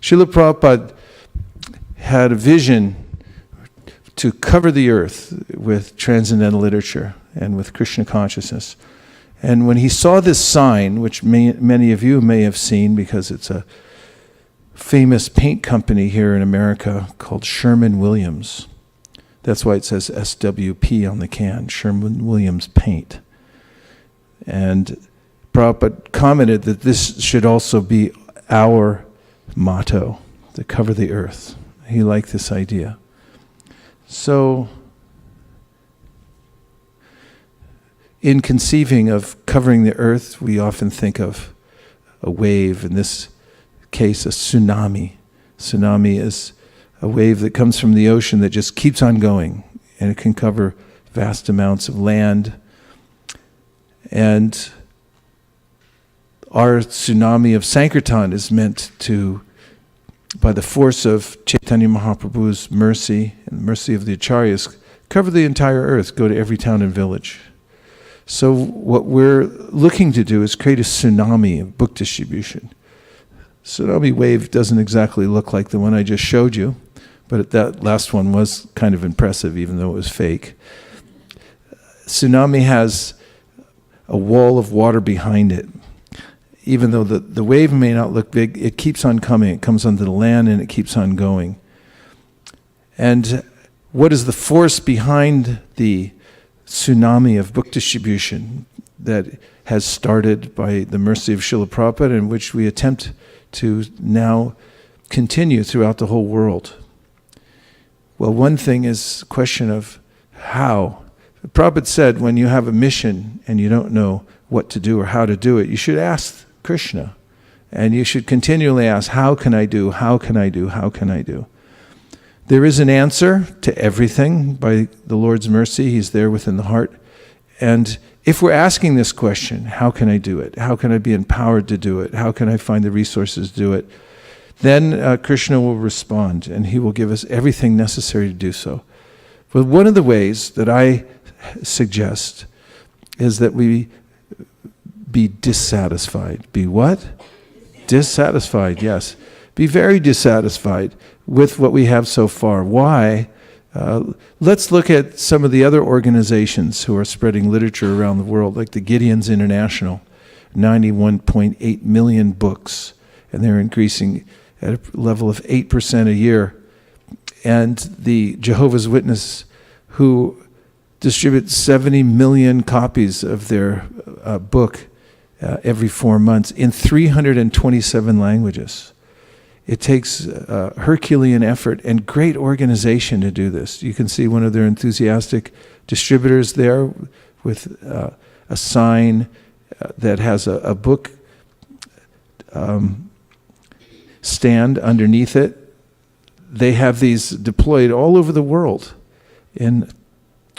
Srila Prabhupada had a vision to cover the earth with transcendental literature and with Krishna consciousness. And when he saw this sign, which many of you may have seen because it's a famous paint company here in America called Sherwin-Williams. That's why it says SWP on the can, Sherwin-Williams Paint. And Prabhupada commented that this should also be our motto, to cover the earth. He liked this idea. So, in conceiving of covering the earth, we often think of a wave, in this case a tsunami. Tsunami is a wave that comes from the ocean that just keeps on going, and it can cover vast amounts of land. And our tsunami of Sankirtan is meant to, by the force of Chaitanya Mahaprabhu's mercy and the mercy of the Acharyas, cover the entire earth, go to every town and village. So what we're looking to do is create a tsunami of book distribution. Tsunami wave doesn't exactly look like the one I just showed you, but that last one was kind of impressive, even though it was fake. Tsunami has a wall of water behind it. Even though the wave may not look big, it keeps on coming. It comes onto the land and it keeps on going. And what is the force behind the tsunami of book distribution that has started by the mercy of Srila Prabhupada, and which we attempt to now continue throughout the whole world? Well, one thing is a question of how. Prabhupada said when you have a mission and you don't know what to do or how to do it, you should ask Krishna. And you should continually ask, how can I do, how can I do, how can I do? There is an answer to everything by the Lord's mercy. He's there within the heart. And if we're asking this question, how can I do it? How can I be empowered to do it? How can I find the resources to do it? Then Krishna will respond, and he will give us everything necessary to do so. But one of the ways that I suggest is that we be dissatisfied. Be what? Dissatisfied, yes. Be very dissatisfied with what we have so far. Why? Let's look at some of the other organizations who are spreading literature around the world, like the Gideon's International, 91.8 million books, and they're increasing at a level of 8% a year. And the Jehovah's Witness, who distribute 70 million copies of their book every 4 months in 327 languages. It takes Herculean effort and great organization to do this. You can see one of their enthusiastic distributors there with a sign that has a book stand underneath it. They have these deployed all over the world in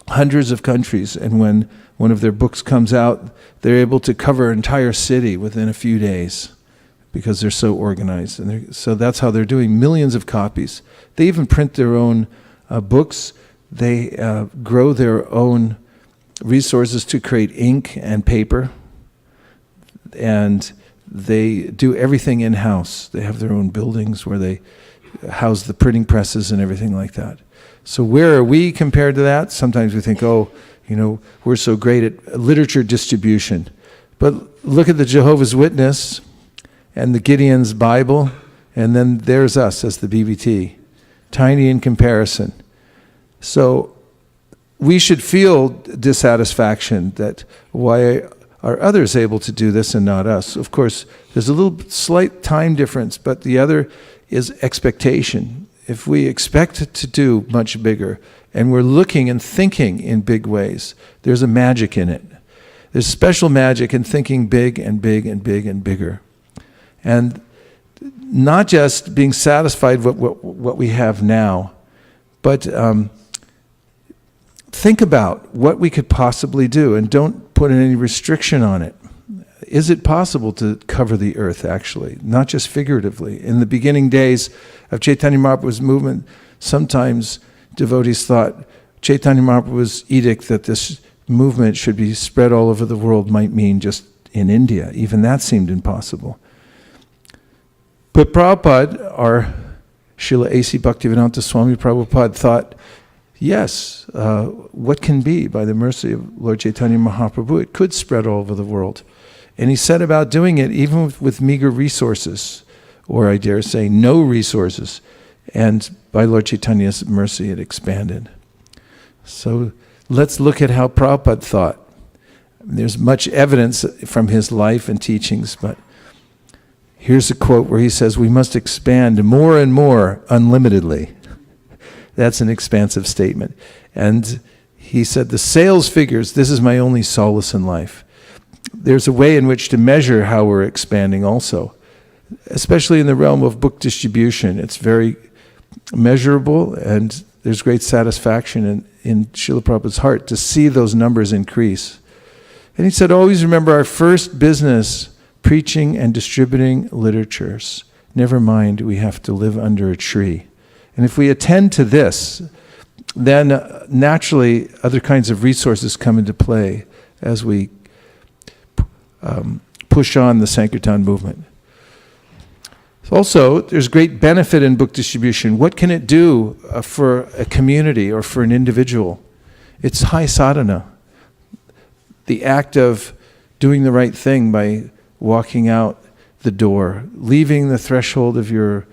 hundreds of countries, and when one of their books comes out, they're able to cover an entire city within a few days because they're so organized. And so that's how they're doing millions of copies. They even print their own books. They grow their own resources to create ink and paper. And they do everything in-house. They have their own buildings where they house the printing presses and everything like that. So where are we compared to that? Sometimes we think, oh, you know, we're so great at literature distribution. But look at the Jehovah's Witness and the Gideon's Bible, and then there's us as the BBT. Tiny in comparison. So we should feel dissatisfaction that why are others able to do this and not us? Of course, there's a little slight time difference, but the other is expectation. If we expect to do much bigger, and we're looking and thinking in big ways, there's a magic in it. There's special magic in thinking big and big and big and bigger. And not just being satisfied with what we have now, but think about what we could possibly do, and don't put any restriction on it. Is it possible to cover the earth, actually, not just figuratively? In the beginning days of Chaitanya Mahaprabhu's movement, sometimes devotees thought Chaitanya Mahaprabhu's edict that this movement should be spread all over the world might mean just in India. Even that seemed impossible. But Prabhupada, our Srila A.C. Bhaktivedanta Swami Prabhupada, thought, yes, what can be by the mercy of Lord Chaitanya Mahaprabhu? It could spread all over the world. And he set about doing it even with meager resources, or I dare say no resources. And by Lord Chaitanya's mercy, it expanded. So let's look at how Prabhupada thought. There's much evidence from his life and teachings, but here's a quote where he says, we must expand more and more unlimitedly. That's an expansive statement. And he said, the sales figures, this is my only solace in life. There's a way in which to measure how we're expanding also, especially in the realm of book distribution. It's very measurable, and there's great satisfaction in Srila Prabhupada's heart to see those numbers increase. And he said, always remember our first business, preaching and distributing literatures. Never mind, we have to live under a tree. And if we attend to this, then naturally other kinds of resources come into play as we push on the Sankirtan movement. Also, there's great benefit in book distribution. What can it do for a community or for an individual? It's high sadhana. The act of doing the right thing by walking out the door, leaving the threshold of your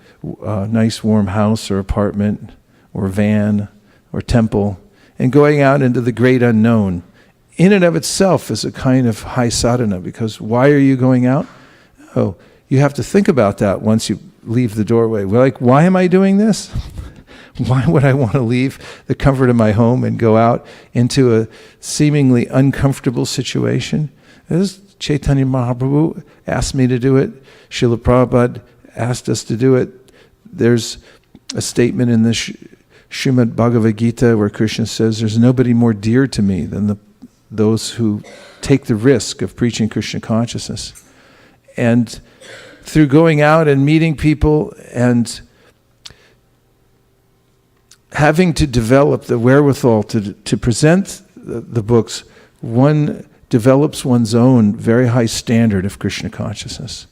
nice warm house or apartment or van or temple, and going out into the great unknown, in and of itself is a kind of high sadhana, because why are you going out? Oh, you have to think about that once you leave the doorway. We're like, why am I doing this? Why would I want to leave the comfort of my home and go out into a seemingly uncomfortable situation? This Chaitanya Mahaprabhu asked me to do it. Srila Prabhupada asked us to do it. There's a statement in the Srimad Bhagavad Gita where Krishna says, there's nobody more dear to me than those who take the risk of preaching Krishna consciousness. And through going out and meeting people and having to develop the wherewithal to present the books, one develops one's own very high standard of Krishna consciousness.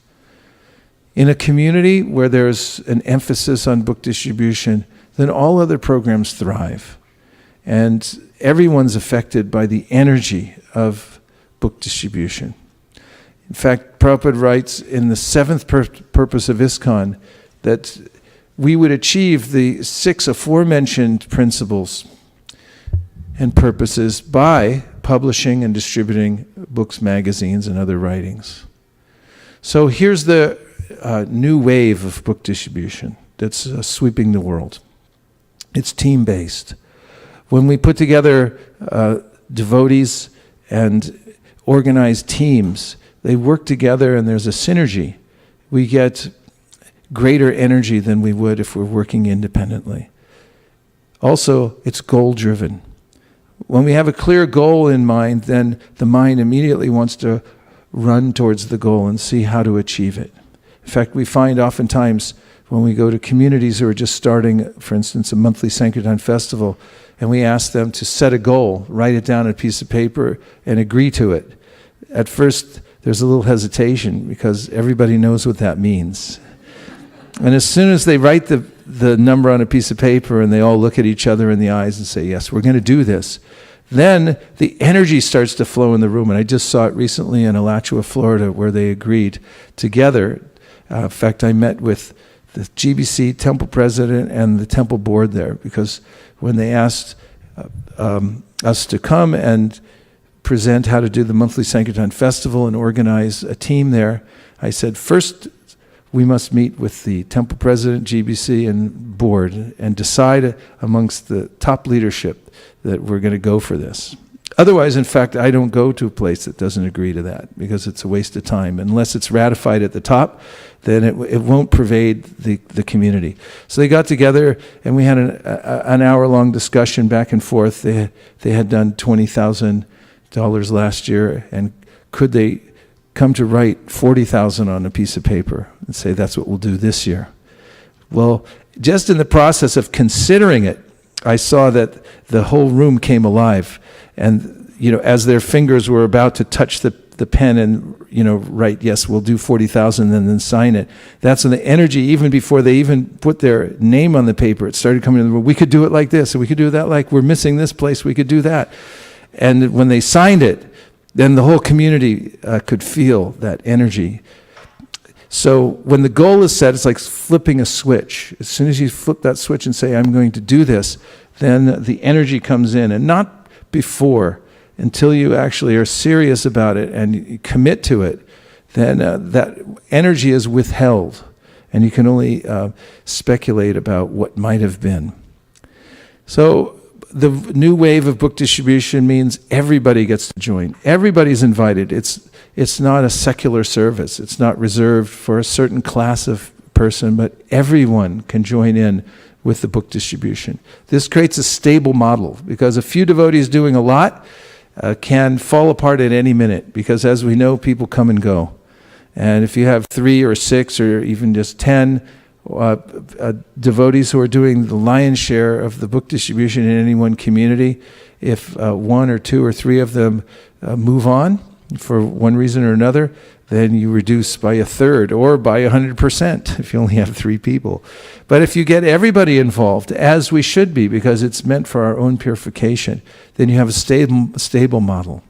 In a community where there's an emphasis on book distribution, then all other programs thrive. And everyone's affected by the energy of book distribution. In fact, Prabhupada writes in the 7th purpose of ISKCON that we would achieve the 6 aforementioned principles and purposes by publishing and distributing books, magazines, and other writings. So here's the new wave of book distribution that's sweeping the world. It's team-based. When we put together devotees and organize teams, they work together and there's a synergy. We get greater energy than we would if we're working independently. Also, it's goal-driven. When we have a clear goal in mind, then the mind immediately wants to run towards the goal and see how to achieve it. In fact, we find oftentimes when we go to communities who are just starting, for instance, a monthly Sankirtan festival, and we ask them to set a goal, write it down on a piece of paper, and agree to it. At first, there's a little hesitation because everybody knows what that means. And as soon as they write the number on a piece of paper and they all look at each other in the eyes and say, yes, we're going to do this, then the energy starts to flow in the room. And I just saw it recently in Alachua, Florida, where they agreed together. In fact, I met with the GBC temple president and the temple board there, because when they asked us to come and present how to do the monthly Sankirtan festival and organize a team there, I said, first we must meet with the temple president, GBC, and board and decide amongst the top leadership that we're going to go for this. Otherwise, in fact, I don't go to a place that doesn't agree to that, because it's a waste of time. Unless it's ratified at the top, then it won't pervade the community. So they got together and we had an hour-long discussion back and forth. They had done $20,000 last year, and could they come to write $40,000 on a piece of paper and say that's what we'll do this year? Well, just in the process of considering it, I saw that the whole room came alive. And as their fingers were about to touch the the pen and, write, yes, we'll do 40,000 and then sign it. That's when the energy, even before they even put their name on the paper, it started coming in the room. We could do it like this, and we could do that like we're missing this place, we could do that. And when they signed it, then the whole community could feel that energy. So when the goal is set, it's like flipping a switch. As soon as you flip that switch and say, I'm going to do this, then the energy comes in, and not before. Until you actually are serious about it and you commit to it, then that energy is withheld, and you can only speculate about what might have been. So the new wave of book distribution means everybody gets to join. Everybody's invited. It's not a secular service. It's not reserved for a certain class of person, but everyone can join in with the book distribution. This creates a stable model, because a few devotees doing a lot can fall apart at any minute, because as we know, people come and go. And if you have 3 or 6 or even just 10 devotees who are doing the lion's share of the book distribution in any one community, if 1 or 2 or 3 of them move on for one reason or another, then you reduce by 1/3 or by 100% if you only have 3 people. But if you get everybody involved, as we should be, because it's meant for our own purification, then you have a stable model.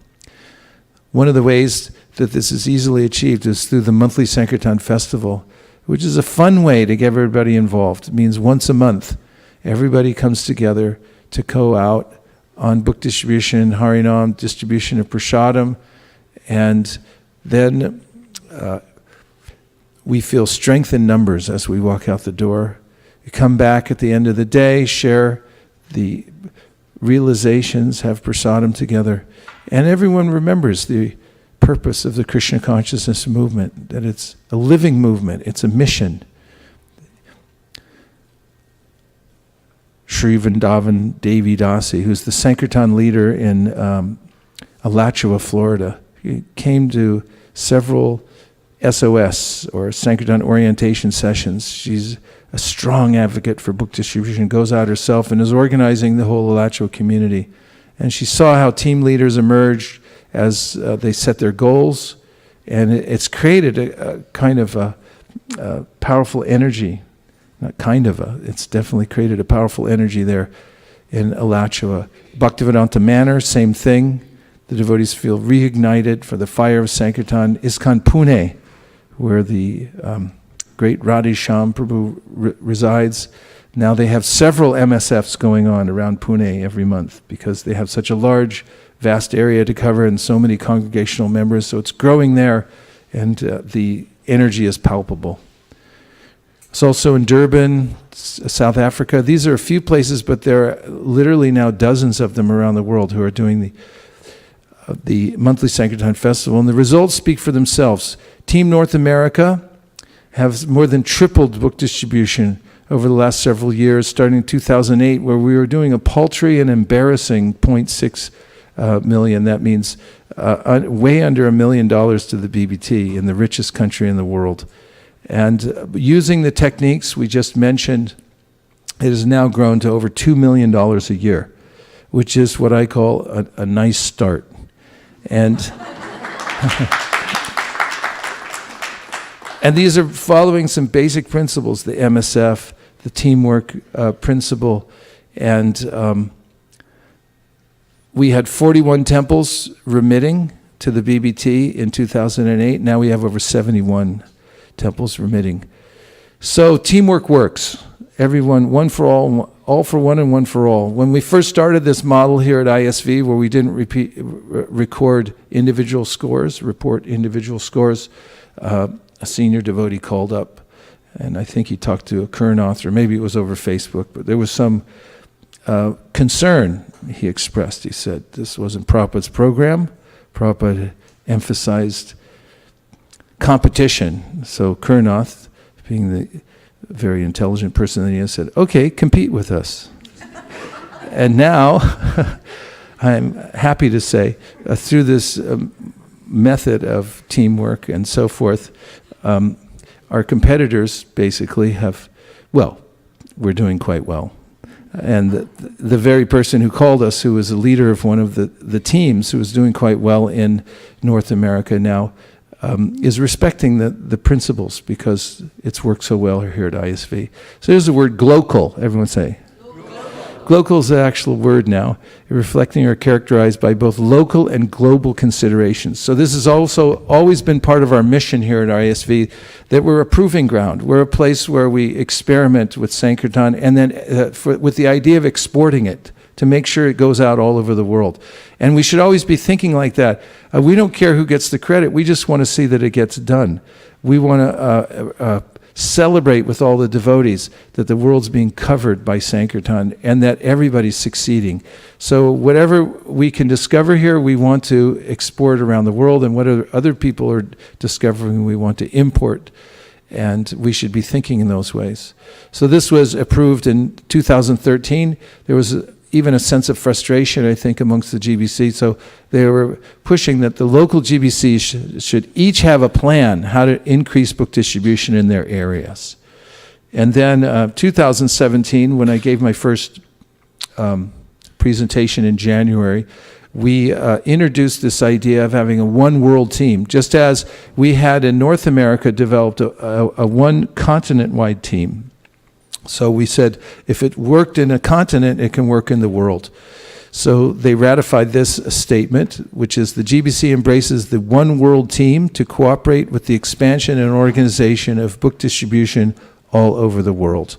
One of the ways that this is easily achieved is through the monthly Sankirtan festival, which is a fun way to get everybody involved. It means once a month, everybody comes together to go out on book distribution, Harinam, distribution of prasadam, and then we feel strength in numbers as we walk out the door. We come back at the end of the day, share the realizations, have prasadam together, and everyone remembers the purpose of the Krishna consciousness movement, that it's a living movement, it's a mission. Sri Vrindavan Devi Dasi, who's the Sankirtan leader in Alachua, Florida, he came to several SOS, or Sankirtan orientation sessions. She's a strong advocate for book distribution, goes out herself and is organizing the whole Alachua community. And she saw how team leaders emerged as they set their goals, and it's created a kind of a powerful energy. It's definitely created a powerful energy there in Alachua. Bhaktivedanta Manor, same thing. The devotees feel reignited for the fire of Sankirtan. ISKCON Pune, where the great Radhesham Prabhu resides. Now they have several MSFs going on around Pune every month, because they have such a large, vast area to cover and so many congregational members. So it's growing there, and the energy is palpable. It's also in Durban, South Africa. These are a few places, but there are literally now dozens of them around the world who are doing the monthly Sankirtan festival, and the results speak for themselves. Team North America have more than tripled book distribution over the last several years, starting in 2008, where we were doing a paltry and embarrassing 0.6 million. That means way under $1 million to the BBT, in the richest country in the world. And using the techniques we just mentioned, it has now grown to over $2 million a year, which is what I call a nice start. And and these are following some basic principles, the MSF, the teamwork principle, and we had 41 temples remitting to the BBT in 2008. Now we have over 71 temples remitting. So teamwork works. Everyone, one for all for one and one for all. When we first started this model here at ISV, where we didn't report individual scores, a senior devotee called up, and I think he talked to a Kurnath, or maybe it was over Facebook, but there was some concern he expressed. He said this wasn't Prabhupada's program. Prabhupada emphasized competition. So Kurnath, being the very intelligent person that he is, said, okay, compete with us. And now, I'm happy to say, through this method of teamwork and so forth, our competitors basically have, well, we're doing quite well. And the very person who called us, who was a leader of one of the teams, who was doing quite well in North America now, is respecting the principles because it's worked so well here at ISV. So there's the word glocal. Everyone say. Glocal is the actual word now, reflecting or characterized by both local and global considerations. So this has also always been part of our mission here at ISV, that we're a proving ground. We're a place where we experiment with Sankirtan, and then with the idea of exporting it to make sure it goes out all over the world. And we should always be thinking like that. We don't care who gets the credit. We just want to see that it gets done. We want to celebrate with all the devotees that the world's being covered by Sankirtan and that everybody's succeeding. So whatever we can discover here, we want to export around the world, and what other people are discovering, we want to import. And we should be thinking in those ways. So this was approved in 2013. There was even a sense of frustration, I think, amongst the GBC. So they were pushing that the local GBCs should each have a plan how to increase book distribution in their areas. And then 2017, when I gave my first presentation in January, we introduced this idea of having a one world team, just as we had in North America developed a one continent-wide team. So we said, if it worked in a continent, it can work in the world. So they ratified this statement, which is the GBC embraces the one world team to cooperate with the expansion and organization of book distribution all over the world.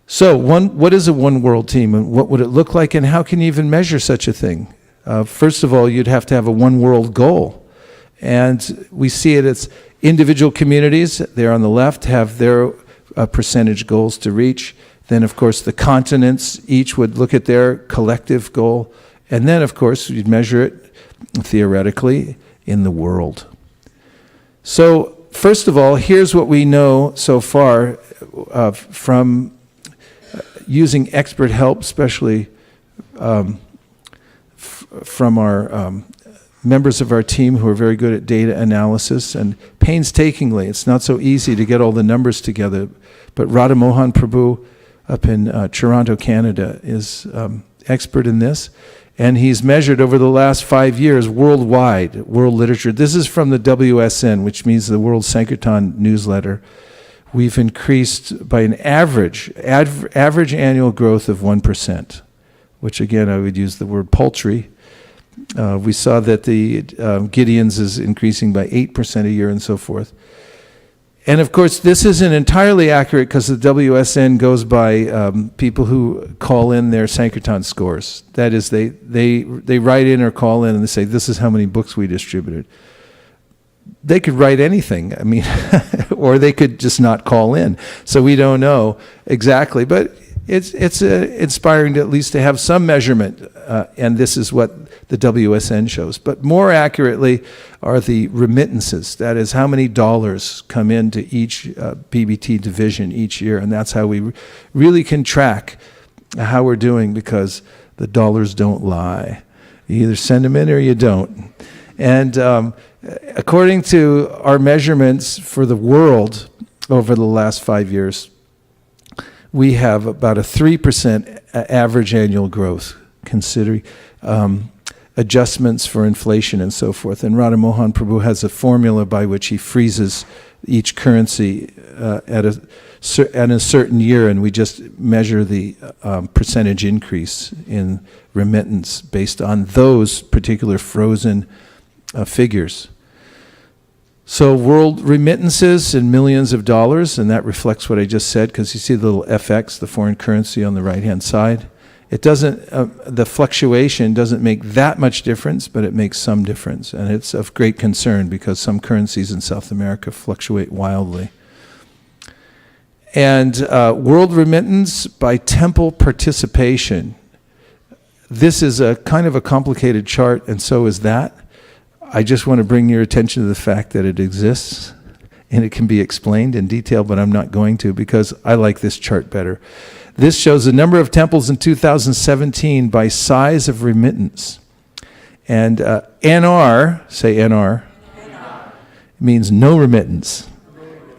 So what is a one world team, and what would it look like, and how can you even measure such a thing? First of all, you'd have to have a one world goal. And we see it as individual communities, there on the left, have their percentage goals to reach. Then, of course, the continents each would look at their collective goal. And then, of course, you'd measure it theoretically in the world. So, first of all, here's what we know so far from using expert help, especially from our members of our team who are very good at data analysis, and painstakingly, it's not so easy to get all the numbers together, but Radha Mohan Prabhu up in Toronto, Canada, is expert in this, and he's measured over the last 5 years worldwide, world literature. This is from the WSN, which means the World Sankirtan Newsletter. We've increased by an average annual growth of 1%, which again, I would use the word paltry. We saw that the Gideon's is increasing by 8% a year and so forth. And of course, this isn't entirely accurate because the WSN goes by people who call in their Sankirtan scores. That is, they write in or call in and they say, this is how many books we distributed. They could write anything, I mean, or they could just not call in. So we don't know exactly, but it's inspiring to at least to have some measurement, and this is what the WSN shows. But more accurately are the remittances. That is, how many dollars come into each BBT division each year, and that's how we really can track how we're doing, because the dollars don't lie. You either send them in or you don't. And according to our measurements for the world over the last 5 years, we have about a 3% average annual growth, considering adjustments for inflation and so forth. And Radha Mohan Prabhu has a formula by which he freezes each currency at a certain year, and we just measure the percentage increase in remittance based on those particular frozen figures. So world remittances in millions of dollars, and that reflects what I just said, because you see the little FX, the foreign currency on the right-hand side. It doesn't, the fluctuation doesn't make that much difference, but it makes some difference. And it's of great concern because some currencies in South America fluctuate wildly. And world remittance by temple participation. This is a kind of a complicated chart, and so is that. I just want to bring your attention to the fact that it exists and it can be explained in detail, but I'm not going to because I like this chart better. This shows the number of temples in 2017 by size of remittance. And NR, say NR, means no remittance.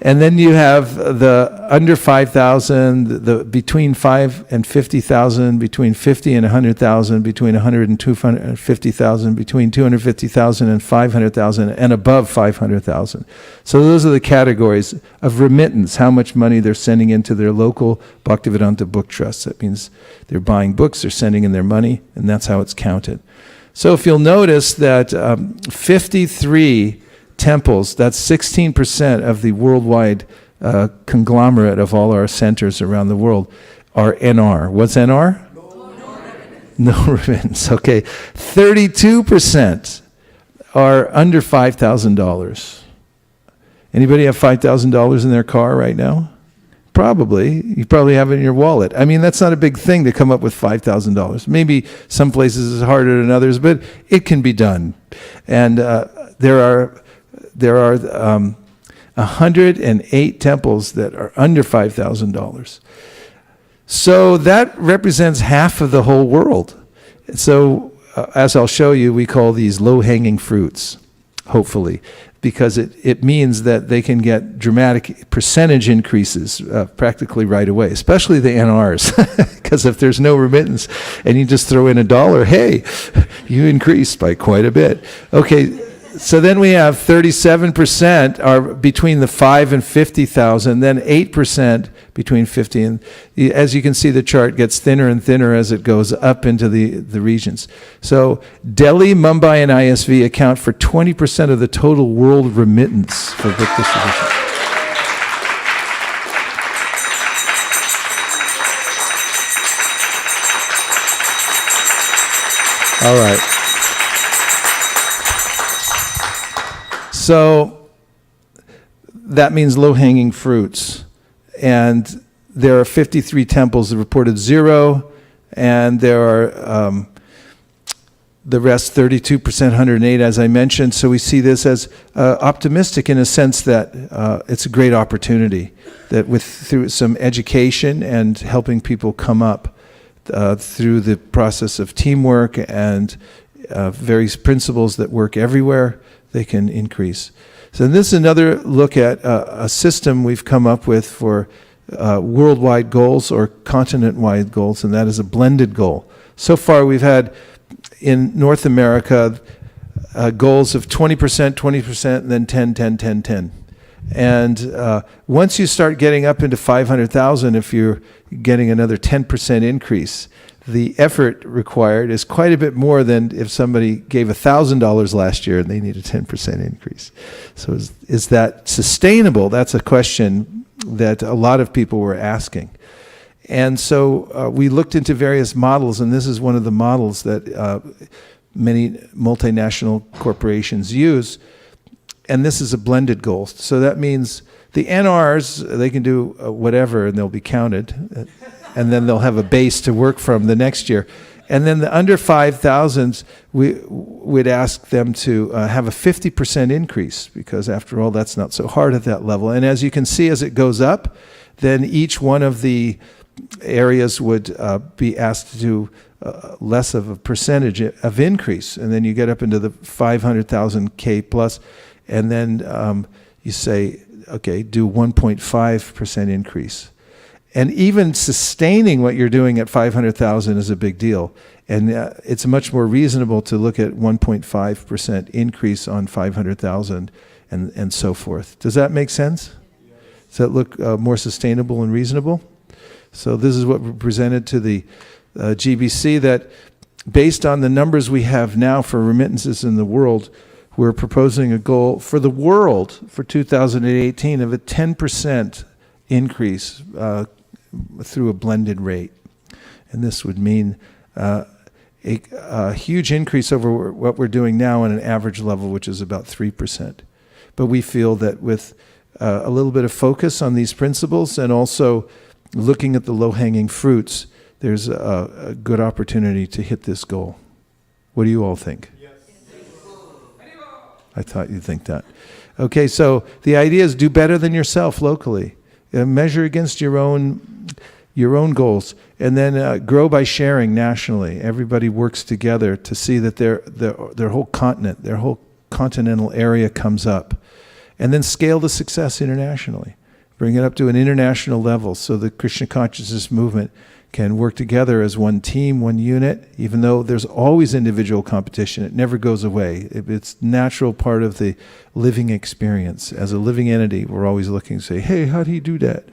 And then you have the under 5,000, the between 5 and 50,000, between 50 and 100,000, between 100 and 250,000, between 250,000 and 500,000, and above 500,000. So those are the categories of remittance, how much money they're sending into their local Bhaktivedanta book trust. That means they're buying books, they're sending in their money, and that's how it's counted. So if you'll notice that 53 temples, that's 16% of the worldwide conglomerate of all our centers around the world, are NR. What's NR? No remittance. Okay. 32% are under $5,000. Anybody have $5,000 in their car right now? Probably. You probably have it in your wallet. I mean, that's not a big thing to come up with $5,000. Maybe some places it's harder than others, but it can be done. And there are 108 temples that are under $5,000. So that represents half of the whole world. So as I'll show you, we call these low-hanging fruits, hopefully, because it means that they can get dramatic percentage increases practically right away, especially the NRs, because if there's no remittance and you just throw in $1, hey, you increase by quite a bit. Okay. So then we have 37% are between the 5 and 50,000, then 8% between 50 and, as you can see, the chart gets thinner and thinner as it goes up into the regions. So Delhi, Mumbai, and ISV account for 20% of the total world remittance for book distribution. All right. So that means low-hanging fruits. And there are 53 temples that reported 0, and there are the rest 32%, 108, as I mentioned. So we see this as optimistic in a sense that it's a great opportunity, that through some education and helping people come up through the process of teamwork and various principles that work everywhere, they can increase. So this is another look at a system we've come up with for worldwide goals or continent-wide goals, and that is a blended goal. So far we've had in North America goals of 20%, 20%, and then 10, 10, 10, 10. And once you start getting up into 500,000, if you're getting another 10% increase, the effort required is quite a bit more than if somebody gave $1,000 last year and they need a 10% increase. So is that sustainable? That's a question that a lot of people were asking. And so we looked into various models, and this is one of the models that many multinational corporations use. And this is a blended goal. So that means the NRs, they can do whatever and they'll be counted. And then they'll have a base to work from the next year. And then the under 5,000s, we'd ask them to have a 50% increase, because after all, that's not so hard at that level. And as you can see, as it goes up, then each one of the areas would be asked to do less of a percentage of increase. And then you get up into the 500,000 K plus, and then you say, okay, do 1.5% increase. And even sustaining what you're doing at 500,000 is a big deal. And it's much more reasonable to look at 1.5% increase on 500,000 and so forth. Does that make sense? Does that look more sustainable and reasonable? So this is what we presented to the GBC, that based on the numbers we have now for remittances in the world, we're proposing a goal for the world for 2018 of a 10% increase through a blended rate. And this would mean a huge increase over what we're doing now on an average level, which is about 3%. But we feel that with a little bit of focus on these principles and also looking at the low-hanging fruits, there's a good opportunity to hit this goal. What do you all think? Yes. I thought you'd think that. Okay, so the idea is do better than yourself locally. Measure against your own goals, and then grow by sharing nationally. Everybody works together to see that their whole continent, their whole continental area comes up. And then scale the success internationally. Bring it up to an international level so the Krishna consciousness movement can work together as one team, one unit, even though there's always individual competition. It never goes away. It's a natural part of the living experience. As a living entity, we're always looking to say, hey, how do you do that?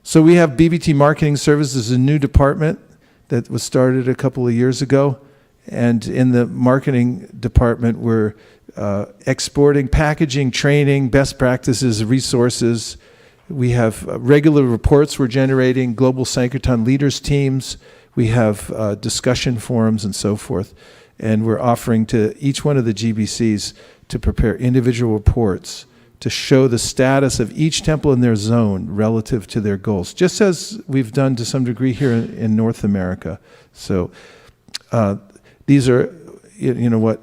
So we have BBT Marketing Services, a new department that was started a couple of years ago. And in the marketing department, we're exporting, packaging, training, best practices, resources. We have regular reports we're generating, global Sankirtan leaders teams. We have discussion forums and so forth. And we're offering to each one of the GBCs to prepare individual reports to show the status of each temple in their zone relative to their goals, just as we've done to some degree here in North America. So these are, you know what,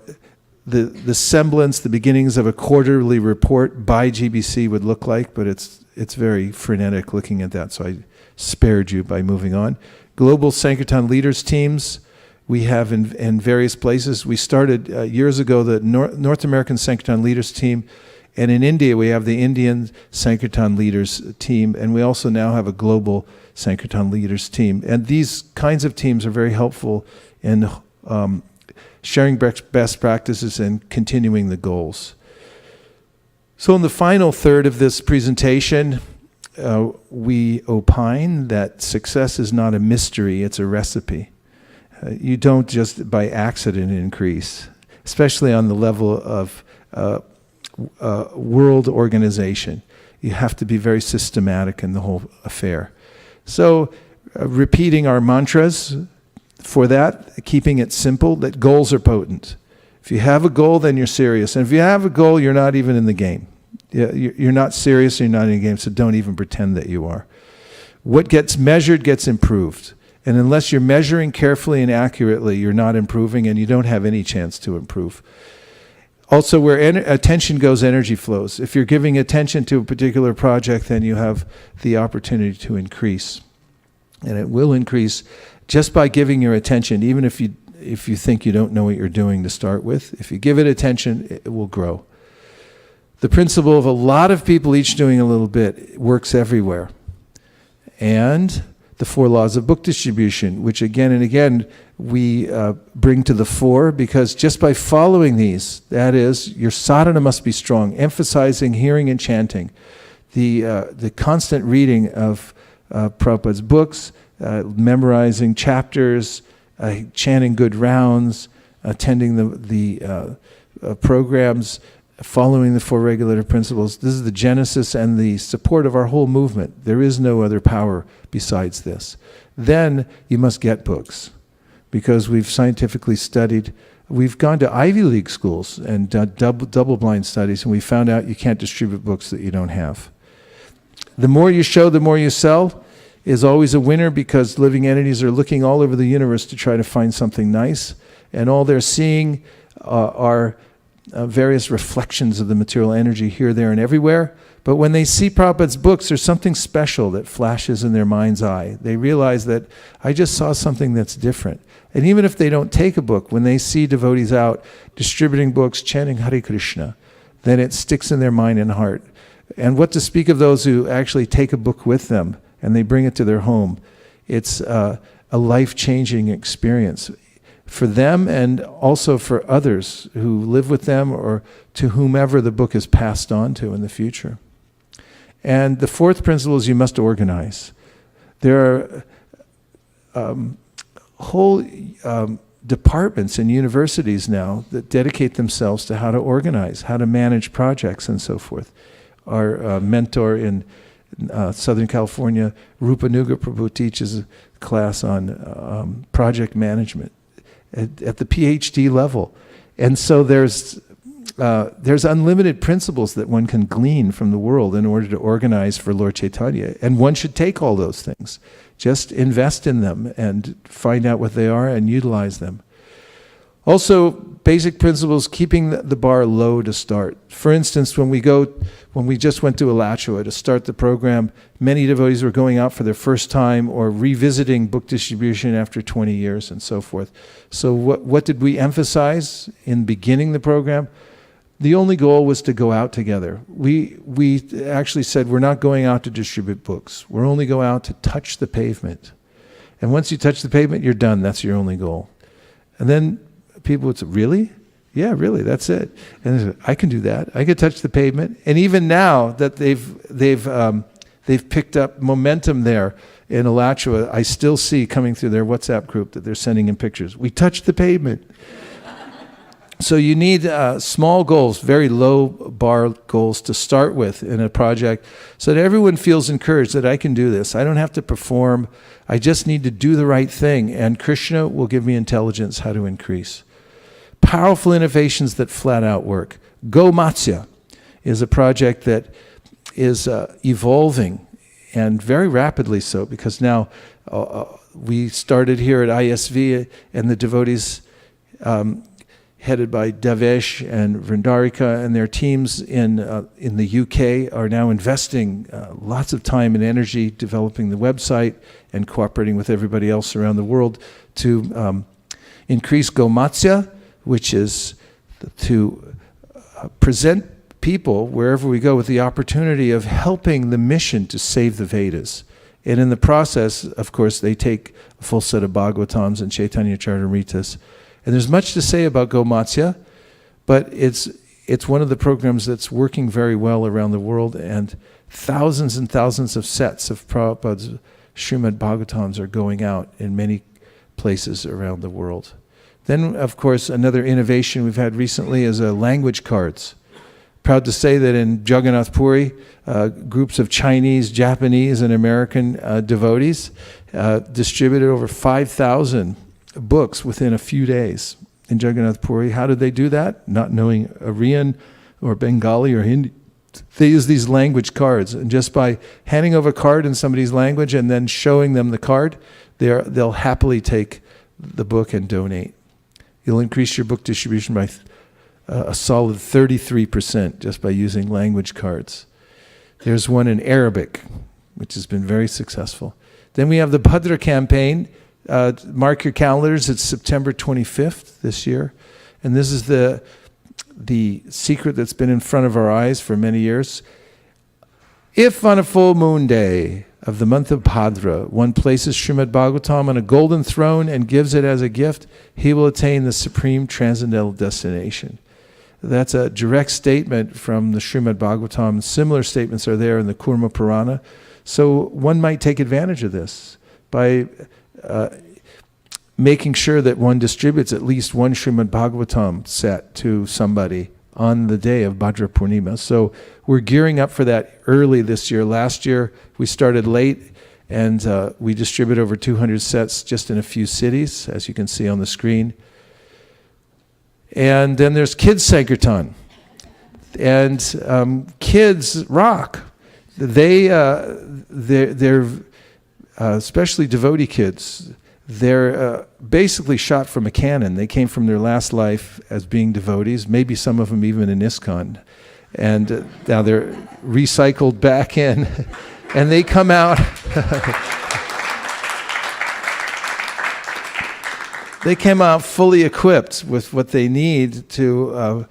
the semblance, the beginnings of a quarterly report by GBC would look like, but it's very frenetic looking at that, so I spared you by moving on. Global Sankirtan leaders teams we have in various places. We started years ago the North American Sankirtan leaders team, and in India we have the Indian Sankirtan leaders team, and we also now have a global Sankirtan leaders team. And these kinds of teams are very helpful in sharing best practices and continuing the goals. So in the final third of this presentation, we opine that success is not a mystery, it's a recipe. You don't just by accident increase, especially on the level of world organization. You have to be very systematic in the whole affair. So repeating our mantras, for that, keeping it simple, that goals are potent. If you have a goal, then you're serious. And if you have a goal, you're not even in the game. You're not serious, you're not in the game, so don't even pretend that you are. What gets measured gets improved. And unless you're measuring carefully and accurately, you're not improving, and you don't have any chance to improve. Also, where attention goes, energy flows. If you're giving attention to a particular project, then you have the opportunity to increase. And it will increase just by giving your attention, even if you think you don't know what you're doing to start with. If you give it attention, it will grow. The principle of a lot of people each doing a little bit works everywhere. And the 4 laws of book distribution, which again and again we bring to the fore, because just by following these, that is, your sadhana must be strong, emphasizing hearing and chanting, the constant reading of Prabhupada's books, memorizing chapters, chanting good rounds, attending the programs, following the 4 regulative principles. This is the genesis and the support of our whole movement. There is no other power besides this. Then you must get books, because we've scientifically studied. We've gone to Ivy League schools and done double-blind studies, and we found out you can't distribute books that you don't have. The more you show, the more you sell is always a winner, because living entities are looking all over the universe to try to find something nice, and all they're seeing are various reflections of the material energy here, there, and everywhere. But when they see Prabhupada's books, there's something special that flashes in their mind's eye. They realize that I just saw something that's different. And even if they don't take a book, when they see devotees out distributing books, chanting Hare Krishna, then it sticks in their mind and heart. And what to speak of those who actually take a book with them and they bring it to their home. It's a life-changing experience for them and also for others who live with them or to whomever the book is passed on to in the future. And the 4th principle is you must organize. There are whole departments in universities now that dedicate themselves to how to organize, how to manage projects and so forth. Our mentor in Southern California, Rupanuga Prabhu, teaches a class on project management at the PhD level. And so there's unlimited principles that one can glean from the world in order to organize for Lord Chaitanya. And one should take all those things. Just invest in them and find out what they are and utilize them. Also, basic principles, keeping the bar low to start. For instance, when we just went to Alachua to start the program, many devotees were going out for their first time or revisiting book distribution after 20 years and so forth. So what did we emphasize in beginning the program? The only goal was to go out together. We actually said we're not going out to distribute books. We're only going out to touch the pavement. And once you touch the pavement, you're done. That's your only goal. And then people would say, really? Yeah, really, that's it. And they said, I can do that. I can touch the pavement. And even now that they've picked up momentum there in Alachua, I still see coming through their WhatsApp group that they're sending in pictures. We touched the pavement. So you need small goals, very low bar goals to start with in a project so that everyone feels encouraged that I can do this. I don't have to perform. I just need to do the right thing. And Krishna will give me intelligence how to increase. Powerful innovations that flat out work. Go Matsya is a project that is evolving, and very rapidly so, because now we started here at ISV, and the devotees headed by Devesh and Vrindarika and their teams in the UK are now investing lots of time and energy developing the website and cooperating with everybody else around the world to increase Gomatsya, which is to present people wherever we go with the opportunity of helping the mission to save the Vedas. And in the process, of course, they take a full set of Bhagavatams and Chaitanya Charitamritas. And there's much to say about Gomatsya, but it's one of the programs that's working very well around the world, and thousands and thousands of sets of Prabhupada's Srimad Bhagavatams are going out in many places around the world. Then, of course, another innovation we've had recently is language cards. Proud to say that in Jagannath Puri, groups of Chinese, Japanese, and American devotees distributed over 5,000 books within a few days in Jagannath Puri. How did they do that? Not knowing Aryan or Bengali or Hindi. They use these language cards, and just by handing over a card in somebody's language and then showing them the card, they'll happily take the book and donate. You'll increase your book distribution by a solid 33% just by using language cards. There's one in Arabic, which has been very successful. Then we have the Bhadra campaign. Mark your calendars, it's September 25th this year. And this is the secret that's been in front of our eyes for many years. If on a full moon day of the month of Bhadra, one places Srimad Bhagavatam on a golden throne and gives it as a gift, he will attain the supreme transcendental destination. That's a direct statement from the Srimad Bhagavatam. Similar statements are there in the Kurma Purana. So one might take advantage of this by making sure that one distributes at least one Srimad Bhagavatam set to somebody on the day of Bhadra Purnima. So we're gearing up for that early this year. Last year we started late, and we distributed over 200 sets just in a few cities, as you can see on the screen. And then there's Kids Sankirtan. And kids rock. They're especially devotee kids, they're basically shot from a cannon. They came from their last life as being devotees, maybe some of them even in ISKCON. And now they're recycled back in, and they come out. They came out fully equipped with what they need to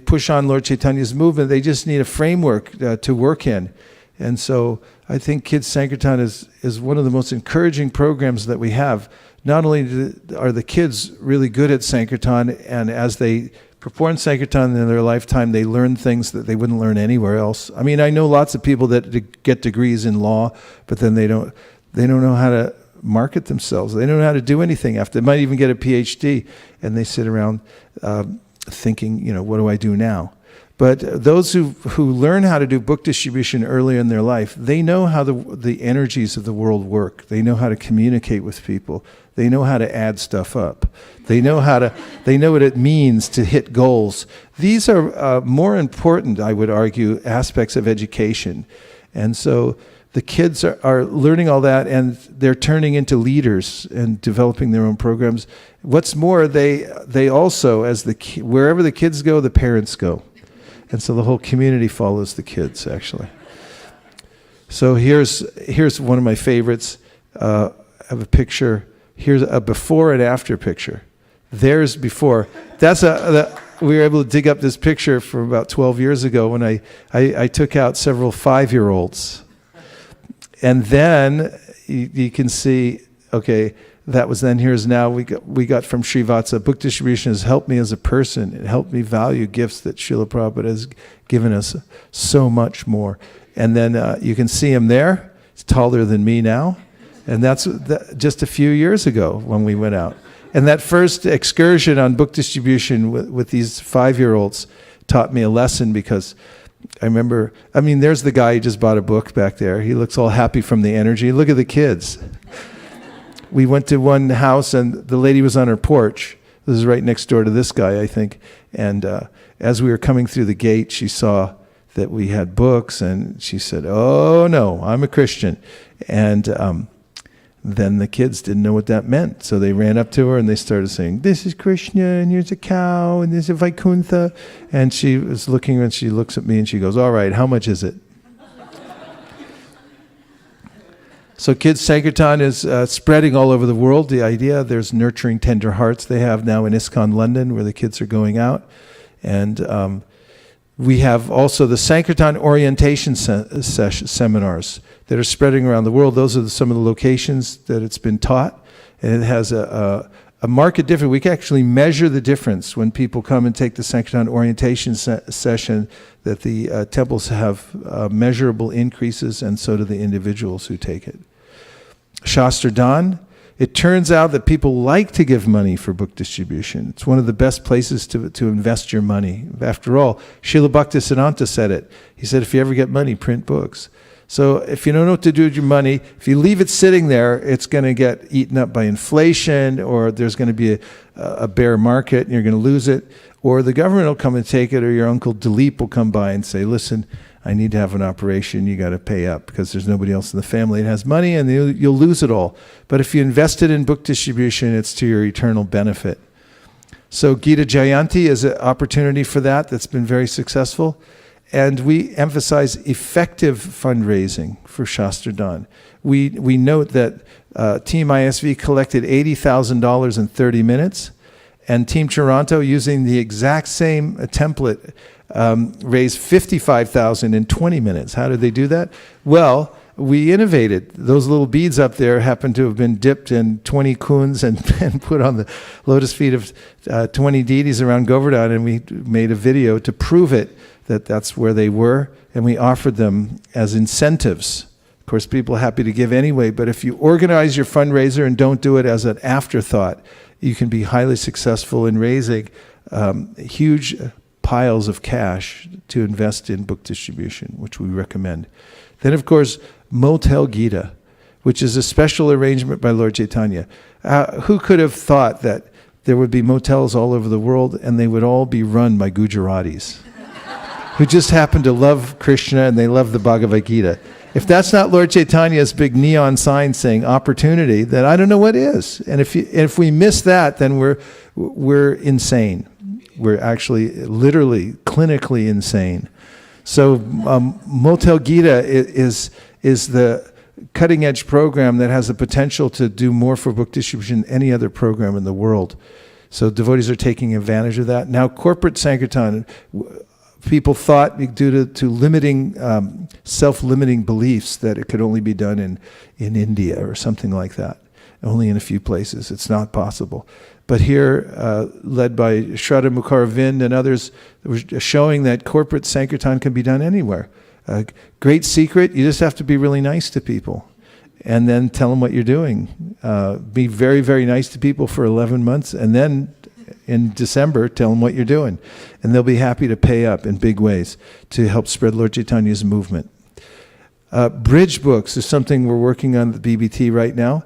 push on Lord Chaitanya's movement. They just need a framework to work in. And so I think Kids Sankirtan is one of the most encouraging programs that we have. Not only are the kids really good at Sankirtan, and as they perform Sankirtan in their lifetime, they learn things that they wouldn't learn anywhere else. I mean, I know lots of people that get degrees in law, but then they don't know how to market themselves. They don't know how to do anything after. They might even get a PhD, and they sit around thinking, what do I do now? But those who learn how to do book distribution early in their life, they know how the energies of the world work. They know how to communicate with people. They know how to add stuff up. They know what it means to hit goals. These are more important, I would argue, aspects of education. And so the kids are learning all that, and they're turning into leaders and developing their own programs. What's more, they also, wherever the kids go, the parents go. And so the whole community follows the kids, actually. So here's one of my favorites. I have a picture. Here's a before and after picture. There's before. That's we were able to dig up this picture from about 12 years ago when I took out several 5-year-olds. And then you can see, okay, that was then, here's now. We got from Srivatsa. Book distribution has helped me as a person. It helped me value gifts that Srila Prabhupada has given us so much more. And then you can see him there. He's taller than me now. And that's just a few years ago when we went out. And that first excursion on book distribution with these 5-year-olds taught me a lesson, because I remember, there's the guy who just bought a book back there. He looks all happy from the energy. Look at the kids. We went to one house and the lady was on her porch. This is right next door to this guy, I think. And as we were coming through the gate, she saw that we had books, and she said, "Oh no, I'm a Christian." And then the kids didn't know what that meant. So they ran up to her and they started saying, "This is Krishna, and here's a cow, and there's a Vaikuntha." And she was looking, and she looks at me and she goes, "All right, how much is it?" So Kids Sankirtan is spreading all over the world. The idea, there's Nurturing Tender Hearts they have now in ISKCON London, where the kids are going out. And we have also the Sankirtan orientation seminars that are spreading around the world. Those are some of the locations that it's been taught. And it has a marked difference. We can actually measure the difference when people come and take the Sankirtan orientation session, that the temples have measurable increases, and so do the individuals who take it. Shastra Dan. It turns out that people like to give money for book distribution. It's one of the best places to invest your money. After all, Srila Bhaktisiddhanta said it. He said, if you ever get money, print books. So if you don't know what to do with your money, if you leave it sitting there, it's going to get eaten up by inflation, or there's going to be a bear market and you're going to lose it, or the government will come and take it, or your uncle Dilip will come by and say, "Listen, I need to have an operation, you got to pay up," because there's nobody else in the family that has money, and you'll lose it all. But if you invest it in book distribution, it's to your eternal benefit. So Gita Jayanti is an opportunity for that that's been very successful. And we emphasize effective fundraising for Shastra Dan. We note that Team ISV collected $80,000 in 30 minutes, and Team Toronto, using the exact same template, raised $55,000 in 20 minutes. How did they do that? Well, we innovated. Those little beads up there happened to have been dipped in 20 kunds and put on the lotus feet of 20 deities around Govardhan, and we made a video to prove it, that that's where they were, and we offered them as incentives. Of course, people are happy to give anyway, but if you organize your fundraiser and don't do it as an afterthought, you can be highly successful in raising huge piles of cash to invest in book distribution, which we recommend. Then, of course, Motel Gita, which is a special arrangement by Lord Chaitanya. Who could have thought that there would be motels all over the world and they would all be run by Gujaratis who just happen to love Krishna and they love the Bhagavad Gita? If that's not Lord Chaitanya's big neon sign saying opportunity, then I don't know what is. And if we miss that, then we're insane. We're actually literally, clinically insane. So Motel Gita is the cutting edge program that has the potential to do more for book distribution than any other program in the world. So devotees are taking advantage of that. Now, corporate Sankirtan, people thought, due to limiting, self-limiting beliefs, that it could only be done in India or something like that. Only in a few places. It's not possible. But here, led by Shraddha Mukherjee and others, were showing that corporate Sankirtan can be done anywhere. Great secret, you just have to be really nice to people. And then tell them what you're doing. Be very, very nice to people for 11 months, and then in December, tell them what you're doing. And they'll be happy to pay up in big ways to help spread Lord Chaitanya's movement. Bridge books is something we're working on at the BBT right now.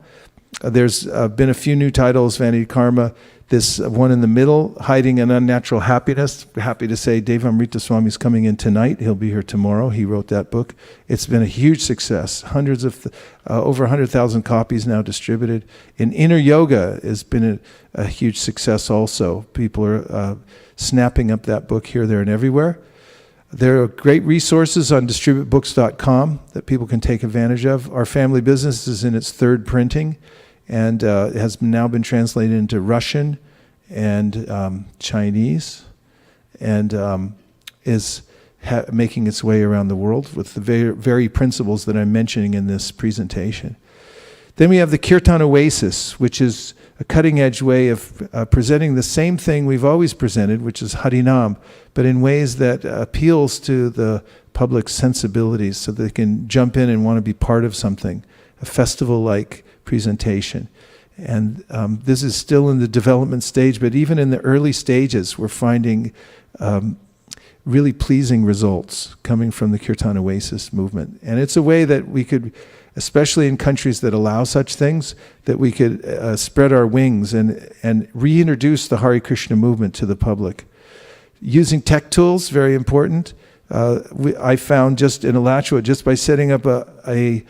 There's been a few new titles, Vanity Karma. This one in the middle, Hiding an Unnatural Happiness. Happy to say Devamrita Swami is coming in tonight. He'll be here tomorrow. He wrote that book. It's been a huge success. Hundreds of, over 100,000 copies now distributed. In Inner Yoga has been a huge success also. People are snapping up that book here, there, and everywhere. There are great resources on distributebooks.com that people can take advantage of. Our family business is in its third printing, and it has now been translated into Russian and Chinese. and is making its way around the world with the very principles that I'm mentioning in this presentation. Then we have the Kirtan Oasis, which is a cutting-edge way of presenting the same thing we've always presented, which is Harinam, but in ways that appeals to the public's sensibilities so they can jump in and want to be part of something, a festival-like presentation. And this is still in the development stage, but even in the early stages, we're finding really pleasing results coming from the Kirtan Oasis movement. And it's a way that we could, especially in countries that allow such things, that we could spread our wings and reintroduce the Hare Krishna movement to the public. Using tech tools, very important. I found just in Alachua, just by setting up a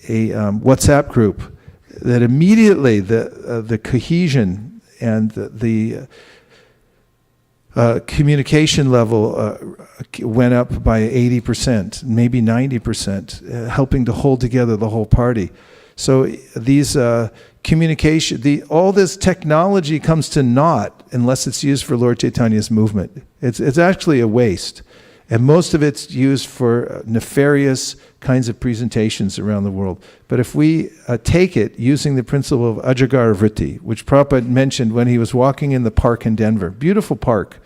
WhatsApp group, that immediately the cohesion and the communication level went up by 80%, maybe 90%, helping to hold together the whole party. So these communication, all this technology comes to naught unless it's used for Lord Chaitanya's movement. It's actually a waste. And most of it's used for nefarious kinds of presentations around the world. But if we take it using the principle of Ajagar Vritti, which Prabhupada mentioned when he was walking in the park in Denver, beautiful park,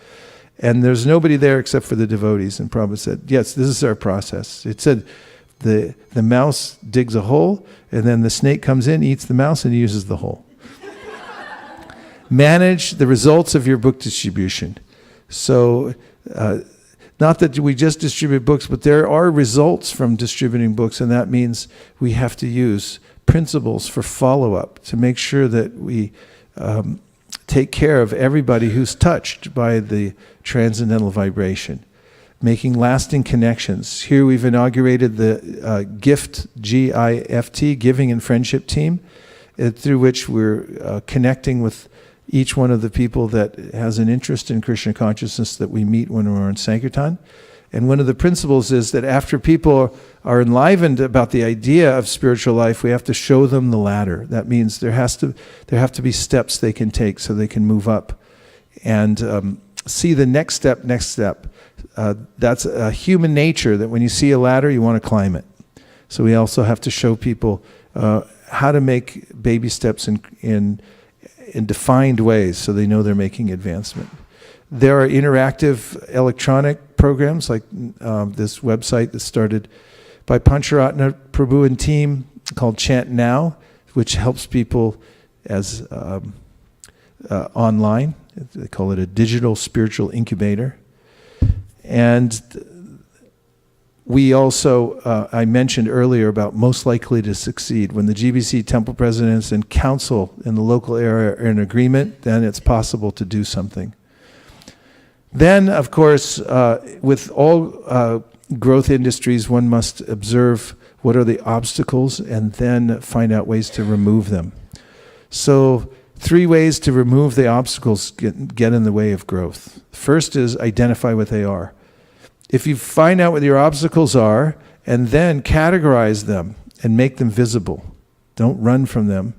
and there's nobody there except for the devotees, and Prabhupada said, yes, this is our process. It said the mouse digs a hole, and then the snake comes in, eats the mouse, and uses the hole. Manage the results of your book distribution. So, not that we just distribute books, but there are results from distributing books, and that means we have to use principles for follow-up to make sure that we take care of everybody who's touched by the transcendental vibration, making lasting connections. Here we've inaugurated the GIFT, G-I-F-T, Giving and Friendship Team, through which we're connecting with each one of the people that has an interest in Krishna consciousness that we meet when we're in Sankirtan. And one of the principles is that after people are enlivened about the idea of spiritual life, we have to show them the ladder. That means there have to be steps they can take so they can move up and see the next step. That's a human nature, that when you see a ladder, you want to climb it. So we also have to show people how to make baby steps in defined ways so they know they're making advancement. There are interactive electronic programs like this website that started by Pancharatna Prabhu and team called Chant Now, which helps people as online. They call it a digital spiritual incubator. And we also, I mentioned earlier about most likely to succeed. When the GBC temple presidents and council in the local area are in agreement, then it's possible to do something. Then, of course, with all growth industries, one must observe what are the obstacles and then find out ways to remove them. So 3 ways to remove the obstacles get in the way of growth. First is identify what they are. If you find out what your obstacles are and then categorize them and make them visible, don't run from them,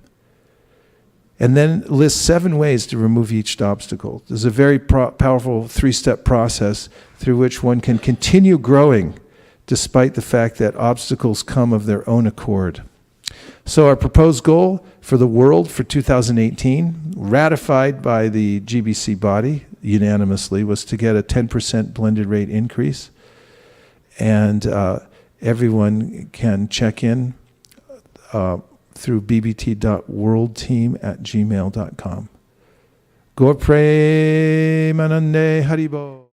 and then list 7 ways to remove each obstacle. There's a very powerful 3-step process through which one can continue growing despite the fact that obstacles come of their own accord. So our proposed goal for the world for 2018, ratified by the GBC body unanimously, was to get a 10% blended rate increase. And everyone can check in through bbt.worldteam@gmail.com. Gaur Premanande Haribo.